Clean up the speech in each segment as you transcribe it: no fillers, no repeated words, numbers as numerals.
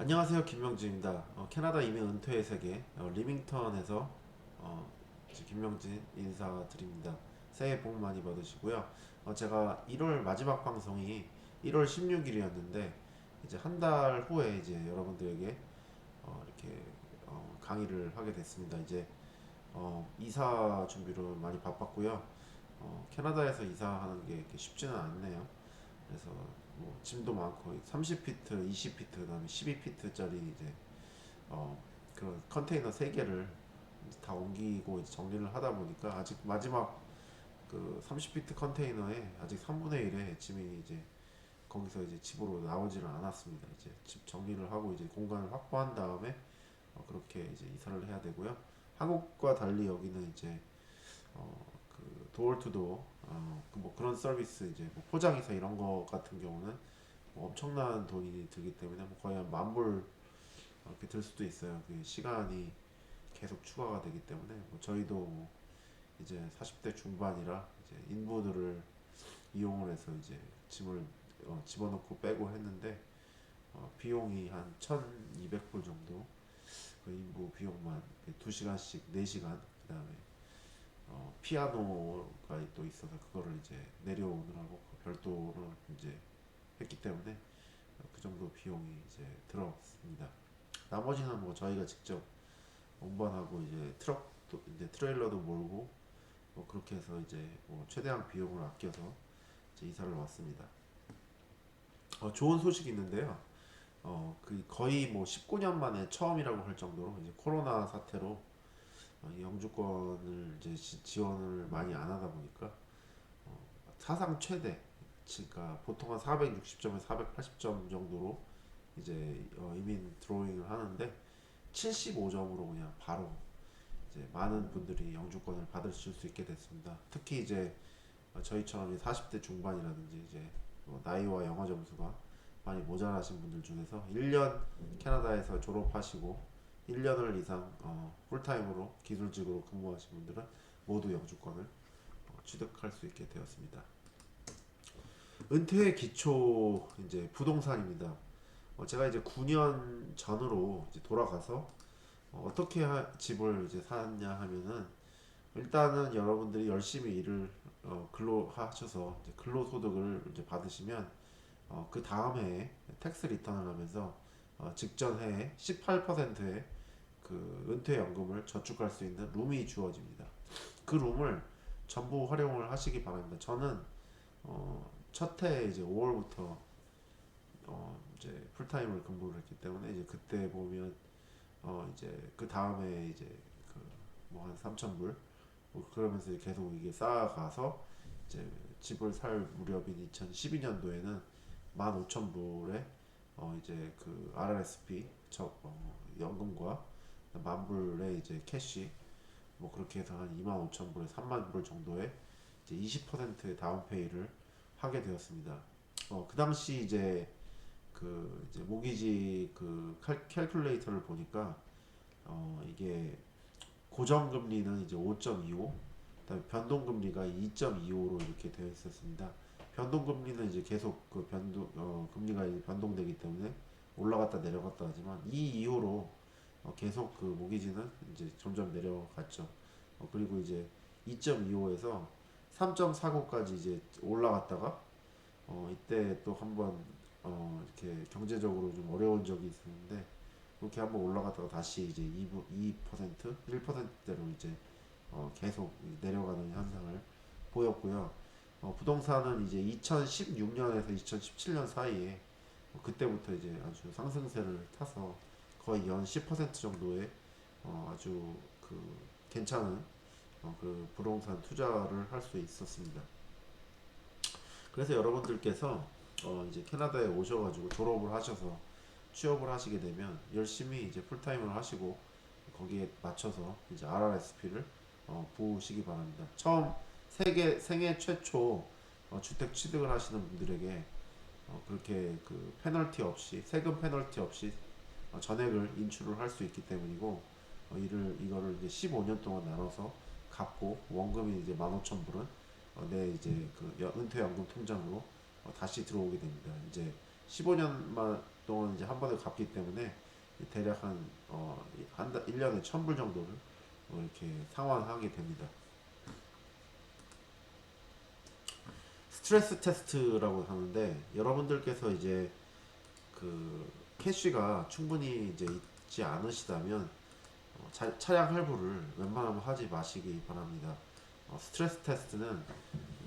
안녕하세요, 김명진입니다. 캐나다 이민 은퇴의 세계 리밍턴에서 이제 김명진 인사드립니다. 새해 복 많이 받으시고요. 제가 1월 마지막 방송이 1월 16일이었는데 이제 한 달 후에 이제 여러분들에게 이렇게 강의를 하게 됐습니다. 이제 이사 준비로 많이 바빴고요. 캐나다에서 이사하는 게 이렇게 쉽지는 않네요. 그래서 뭐 짐도 많고 30피트, 20피트, 그다음에 12피트짜리 이제 어 그런 컨테이너 3개를 다 옮기고 이제 정리를 하다 보니까 아직 마지막 그 30피트 컨테이너에 아직 3분의 1의 짐이 이제 거기서 이제 집으로 나오지는 않았습니다. 이제 집 정리를 하고 이제 공간을 확보한 다음에 그렇게 이제 이사를 해야 되고요. 한국과 달리 여기는 이제 그 도어 투 도어 그뭐 그런 서비스 이제 뭐 포장이사 이런 거 같은 경우는 뭐 엄청난 돈이 들기 때문에 뭐 거의 한 만불 이렇게 들 수도 있어요. 그 시간이 계속 추가가 되기 때문에 뭐 저희도 뭐 이제 40대 중반이라 이제 인부들을 이용을 해서 이제 짐을 집어넣고 빼고 했는데 비용이 한 1,200불 정도 그 인부 비용만 2시간씩 4시간 그다음에 피아노가 또 있어서 그거를 이제 내려오느라고 별도로 이제 했기 때문에 그 정도 비용이 이제 들었습니다. 나머지는 뭐 저희가 직접 운반하고 이제 트럭도 이제 트레일러도 몰고 뭐 그렇게 해서 이제 뭐 최대한 비용을 아껴서 이제 이사를 왔습니다. 좋은 소식이 있는데요. 그 거의 뭐 19년 만에 처음이라고 할 정도로 이제 코로나 사태로 이 영주권을 이제 지원을 많이 안 하다 보니까 사상 최대, 그러니까 보통 한 460점에서 480점 정도로 이제 이민 드로잉을 하는데 75점으로 그냥 바로 이제 많은 분들이 영주권을 받으실 수 있게 됐습니다. 특히 이제 저희처럼 40대 중반이라든지 이제 나이와 영어 점수가 많이 모자라신 분들 중에서 1년 캐나다에서 졸업하시고 1년을 이상 풀타임으로 기술직으로 근무하신 분들은 모두 영주권을 취득할 수 있게 되었습니다. 은퇴의 기초 이제 부동산입니다. 제가 이제 9년 전으로 이제 돌아가서 떻게 집을 이제 샀냐 하면은 일단은 여러분들이 열심히 일을 근로하셔서 이제 근로소득을 이제 받으시면 그 다음 해에 텍스 리턴을 하면서 직전 해에 18%의 그 은퇴연금을 저축할 수 있는 룸이 주어집니다. 그 룸을 전부 활용을 하시기 바랍니다. 저는 첫 해 이제 5월부터 이제 풀타임을 근무를 했기 때문에 이제 그때 보면 이제 그 다음에 이제 그 뭐 한 3,000불 뭐 그러면서 계속 이게 쌓아가서 이제 집을 살 무렵인 2012년도에는 15,000불에 이제 그 RRSP 연금과 만불의 이제 캐시 뭐 그렇게 해서 한 25,000불에 3만 불 정도의 이제 20%의 다운페이를 하게 되었습니다. 그 당시 이제 그 이제 모기지 그 캘큘레이터를 보니까 이게 고정금리는 이제 5.25, 그다음에 변동금리가 2.25로 이렇게 되어 있었습니다. 변동금리는 이제 계속 그 금리가 이제 변동되기 때문에 올라갔다 내려갔다 하지만 이 이후로 계속 그 모기지는 이제 점점 내려갔죠. 그리고 이제 2.25에서 3.49까지 이제 올라갔다가 이때 또 한번 이렇게 경제적으로 좀 어려운 적이 있었는데 그렇게 한번 올라갔다가 다시 이제 2%, 1%대로 이제 계속 내려가는 현상을 보였고요. 부동산은 이제 2016년에서 2017년 사이에 그때부터 이제 아주 상승세를 타서 거의 연 10% 정도의 아주 그 괜찮은 그 부동산 투자를 할 수 있었습니다. 그래서 여러분들께서 이제 캐나다에 오셔가지고 졸업을 하셔서 취업을 하시게 되면 열심히 이제 풀타임을 하시고 거기에 맞춰서 이제 RRSP를 부으시기 바랍니다. 처음 생애 최초 주택 취득을 하시는 분들에게 그렇게 그 페널티 없이 세금 페널티 없이 전액을 인출을 할 수 있기 때문이고 이거를 이제 15년 동안 나눠서 갚고 원금이 이제 15,000불은 내 이제 그 은퇴연금 통장으로 다시 들어오게 됩니다. 이제 15년 동안 이제 한 번에 갚기 때문에 대략 한 1년에 1000불 정도를 이렇게 상환하게 됩니다. 스트레스 테스트라고 하는데 여러분들께서 이제 그 캐시가 충분히 이제 있지 않으시다면 차량 할부를 웬만하면 하지 마시기 바랍니다. 스트레스 테스트는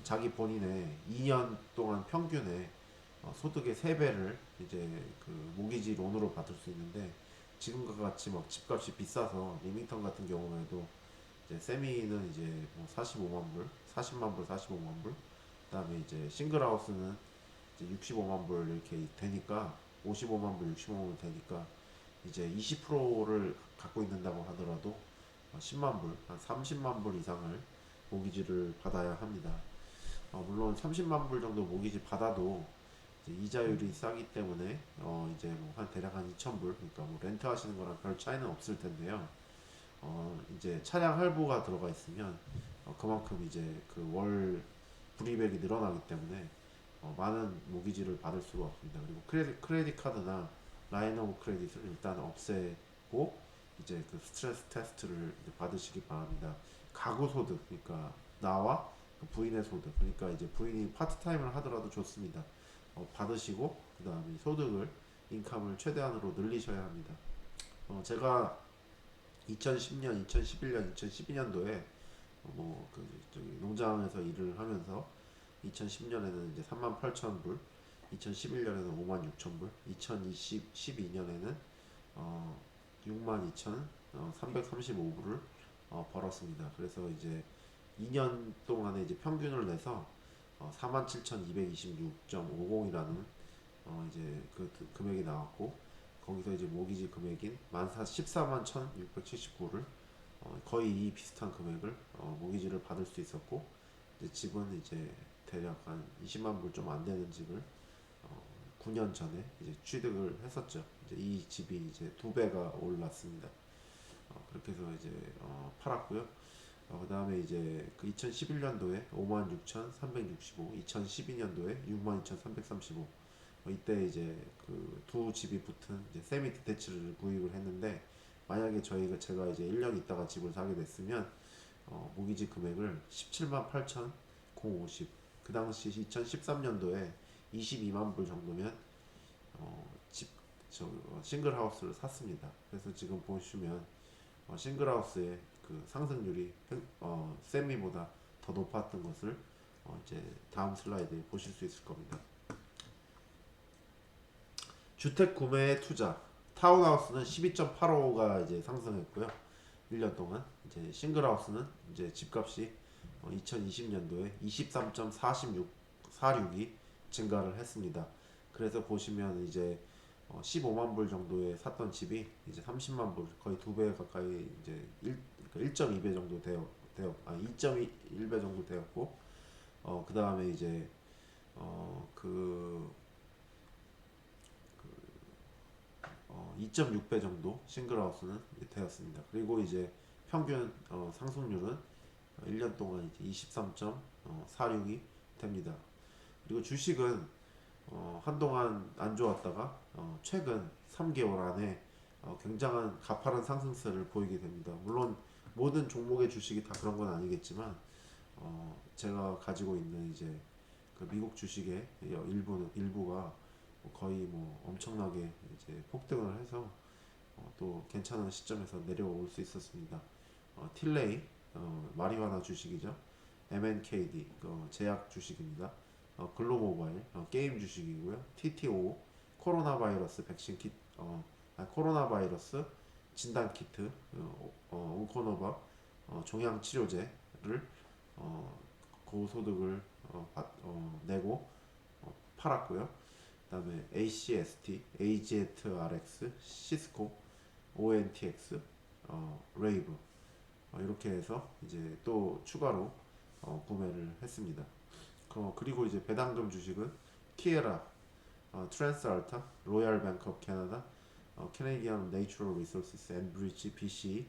자기 본인의 2년 동안 평균의 소득의 3배를 이제 그 모기지 론으로 받을 수 있는데 지금과 같이 막 집값이 비싸서 리밍턴 같은 경우에도 이제 세미는 이제 뭐 45만 불, 40만 불, 45만 불, 그다음에 이제 싱글하우스는 이제 65만 불 이렇게 되니까 55만 불, 65만 불 되니까 이제 20%를 갖고 있는다고 하더라도 10만 불, 한 30만 불 이상을 모기지를 받아야 합니다. 물론 30만 불 정도 모기지 받아도 이제 이자율이 싸기 때문에 이제 뭐 한 대략 한 2천 불, 그러니까 뭐 렌트 하시는 거랑 별 차이는 없을 텐데요. 이제 차량 할부가 들어가 있으면 그만큼 이제 그 월 불이백이 늘어나기 때문에 많은 모기지를 받을 수가 없습니다. 그리고 크레딧 카드나 라인 오브 크레딧을 일단 없애고 이제 그 스트레스 테스트를 이제 받으시기 바랍니다. 가구 소득, 그러니까 나와 그 부인의 소득, 그러니까 이제 부인이 파트타임을 하더라도 좋습니다. 받으시고 그 다음에 소득을 인컴을 최대한으로 늘리셔야 합니다. 제가 2010년, 2011년, 2012년도에 뭐그 농장에서 일을 하면서 2010년에는 이제 38,000불, 2011년에는 56,000불, 2012년에는 62,335불을 벌었습니다. 그래서 이제 2년 동안에 이제 평균을 내서 47,226.50이라는 이제 그 금액이 나왔고 거기서 이제 모기지 금액인 14만 1,679를 거의 이 비슷한 금액을 모기지를 받을 수 있었고 이제 집은 이제 대략 한 20만 불 좀 안 되는 집을 9년 전에 이제 취득을 했었죠. 이제 이 집이 이제 2배가 올랐습니다. 그렇게 해서 이제 팔았고요. 그 다음에 이제 그 2011년도에 56,365, 2012년도에 62,335. 이때 이제 그 두 집이 붙은 이제 세미 디테치를 구입을 했는데 만약에 제가 이제 1년 있다가 집을 사게 됐으면 모기지 금액을 17만 8,050. 그 당시 2013년도에 22만 불 정도면 집 싱글 하우스를 샀습니다. 그래서 지금 보시면 싱글 하우스의 그 상승률이 세미보다 더 높았던 것을 이제 다음 슬라이드에 보실 수 있을 겁니다. 주택 구매에 투자. 타운하우스는 12.85가 이제 상승했고요. 1년 동안 이제 싱글하우스는 이제 집값이 2020년도에 23.46이 증가를 했습니다. 그래서 보시면 이제 15만 불 정도에 샀던 집이 이제 30만 불, 거의 2배 가까이 이제 1.2배 정도 2.1배 정도 되었고 그 다음에 이제 그 2.6배 정도 싱글하우스는 되었습니다. 그리고 이제 평균 상승률은 1년 동안 이제 23.46이 됩니다. 그리고 주식은 한동안 안 좋았다가 최근 3개월 안에 굉장한 가파른 상승세를 보이게 됩니다. 물론 모든 종목의 주식이 다 그런 건 아니겠지만 제가 가지고 있는 이제 그 미국 주식의 일부가 거의 뭐 엄청나게 이제 폭등을 해서 또 괜찮은 시점에서 내려올 수 있었습니다. 틸레이 마리화나 주식이죠. MNKD 제약 주식입니다. 글로모바일 게임 주식이고요. TTO 코로나 바이러스 백신 키트 코로나 바이러스 진단 키트 온코노바 종양 치료제를 고소득을 내고 팔았고요. 그다음에 ACST, AZRX, 시스코, ONTX, 레이브 이렇게 해서 이제 또 추가로 구매를 했습니다. 그리고 이제 배당금 주식은 키에라, 트랜스알타, 로얄 뱅크 오브 캐나다, 캐네디언 내추럴 리소스스 앤브리지 BC,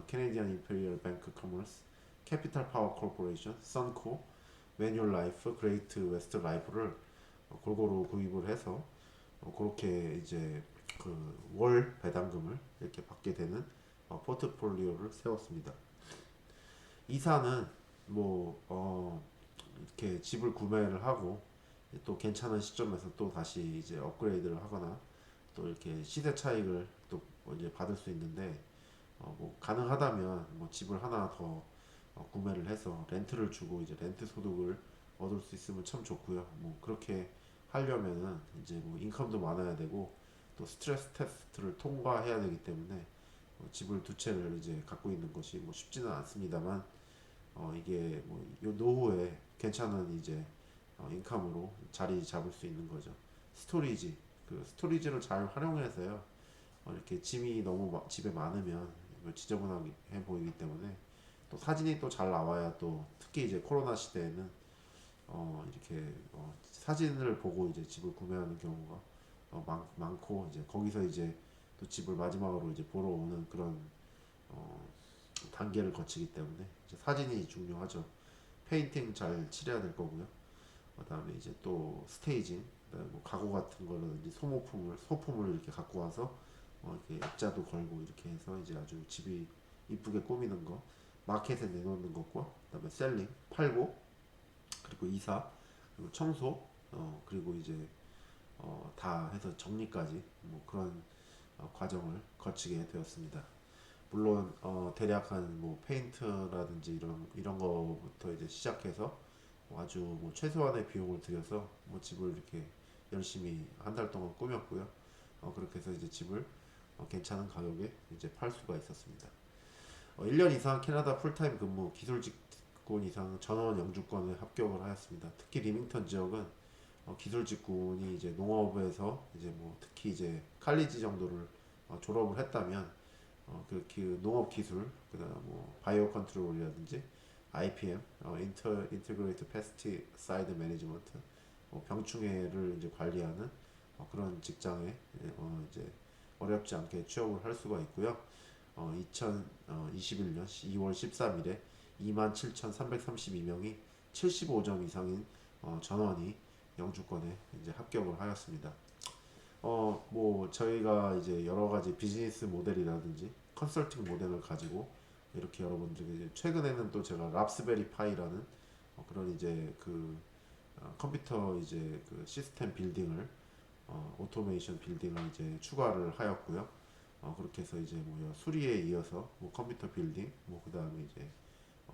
캐네디언 임페리얼 뱅크 커머스, 캐피탈 파워 코퍼레이션, 선코, 매뉴얼 라이프, 그레이트 웨스트 라이프를 골고루 구입을 해서 그렇게 이제 그 월 배당금을 이렇게 받게 되는 포트폴리오를 세웠습니다. 이사는 뭐 이렇게 집을 구매를 하고 또 괜찮은 시점에서 또 다시 이제 업그레이드를 하거나 또 이렇게 시세 차익을 또 이제 받을 수 있는데 뭐 가능하다면 뭐 집을 하나 더 구매를 해서 렌트를 주고 이제 렌트 소득을 얻을 수 있으면 참 좋고요. 뭐 그렇게 하려면은 이제 뭐 인컴도 많아야 되고 또 스트레스 테스트를 통과해야 되기 때문에 집을 두 채를 이제 갖고 있는 것이 뭐 쉽지는 않습니다만 이게 뭐 요 노후에 괜찮은 이제 인컴으로 자리 잡을 수 있는 거죠. 스토리지 그 스토리지를 잘 활용해서요. 이렇게 짐이 너무 집에 많으면 뭐 지저분하게 해 보이기 때문에 또 사진이 또 잘 나와야 또 특히 이제 코로나 시대에는 이렇게 사진을 보고 이제 집을 구매하는 경우가 많고 이제 거기서 이제 또 집을 마지막으로 이제 보러 오는 그런 어, 단계를 거치기 때문에 이제 사진이 중요하죠. 페인팅 잘 칠해야 될 거고요. 그다음에 이제 또 스테이징, 그다음에 뭐 가구 같은 거라든지 소품을 이렇게 갖고 와서 이렇게 액자도 걸고 이렇게 해서 이제 아주 집이 이쁘게 꾸미는 거, 마켓에 내놓는 것과 그다음에 셀링, 팔고 그리고 이사, 그리고 청소, 그리고 이제 다 해서 정리까지 뭐 그런 과정을 거치게 되었습니다. 물론 대략 한 뭐 페인트라든지 이런 거부터 이제 시작해서 아주 뭐 최소한의 비용을 들여서 뭐 집을 이렇게 열심히 한 달 동안 꾸몄고요. 그렇게 해서 이제 집을 괜찮은 가격에 이제 팔 수가 있었습니다. 1년 이상 캐나다 풀타임 근무 기술 직군 이상 전원 영주권에 합격을 하였습니다. 특히 리밍턴 지역은 기술 직군이 이제 농업에서 이제 뭐 특히 이제 칼리지 정도를 졸업을 했다면 그 농업 기술, 그다음 뭐 바이오 컨트롤이라든지 IPM, 인터그레이트 페스티사이드 매니지먼트, 병충해를 이제 관리하는 그런 직장에 이제 어렵지 않게 취업을 할 수가 있고요. 2021년 2월 13일에 27,332명이 75점 이상인 전원이 영주권에 이제 합격을 하였습니다. 뭐 저희가 이제 여러 가지 비즈니스 모델이라든지 컨설팅 모델을 가지고 이렇게 여러분들에게 이제 최근에는 또 제가 랍스베리 파이라는 그런 이제 그 컴퓨터 이제 그 시스템 빌딩을 오토메이션 빌딩을 이제 추가를 하였고요. 그렇게 해서 이제 뭐 수리에 이어서 뭐 컴퓨터 빌딩, 뭐 그다음에 이제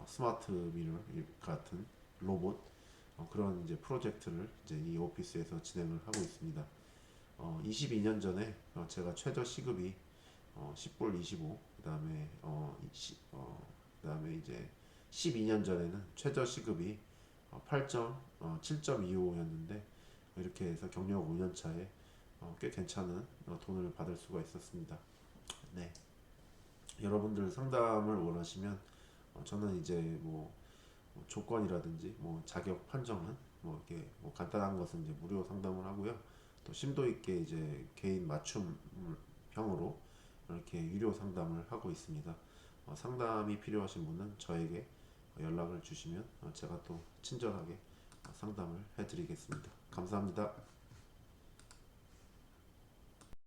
스마트 미러 같은 로봇 그런 이제 프로젝트를 이제 이 오피스에서 진행을 하고 있습니다. 22년 전에 제가 최저 시급이 10불 25, 그다음에 그다음에 이제 12년 전에는 최저 시급이 7.25였는데 이렇게 해서 경력 5년 차에 꽤 괜찮은 돈을 받을 수가 있었습니다. 네. 여러분들 상담을 원하시면 저는 이제 뭐 조건이라든지 뭐 자격 판정은 뭐 이렇게 뭐 간단한 것은 이제 무료 상담을 하고요. 또 심도 있게 이제 개인 맞춤형으로 이렇게 유료 상담을 하고 있습니다. 상담이 필요하신 분은 저에게 연락을 주시면 제가 또 친절하게 상담을 해드리겠습니다. 감사합니다.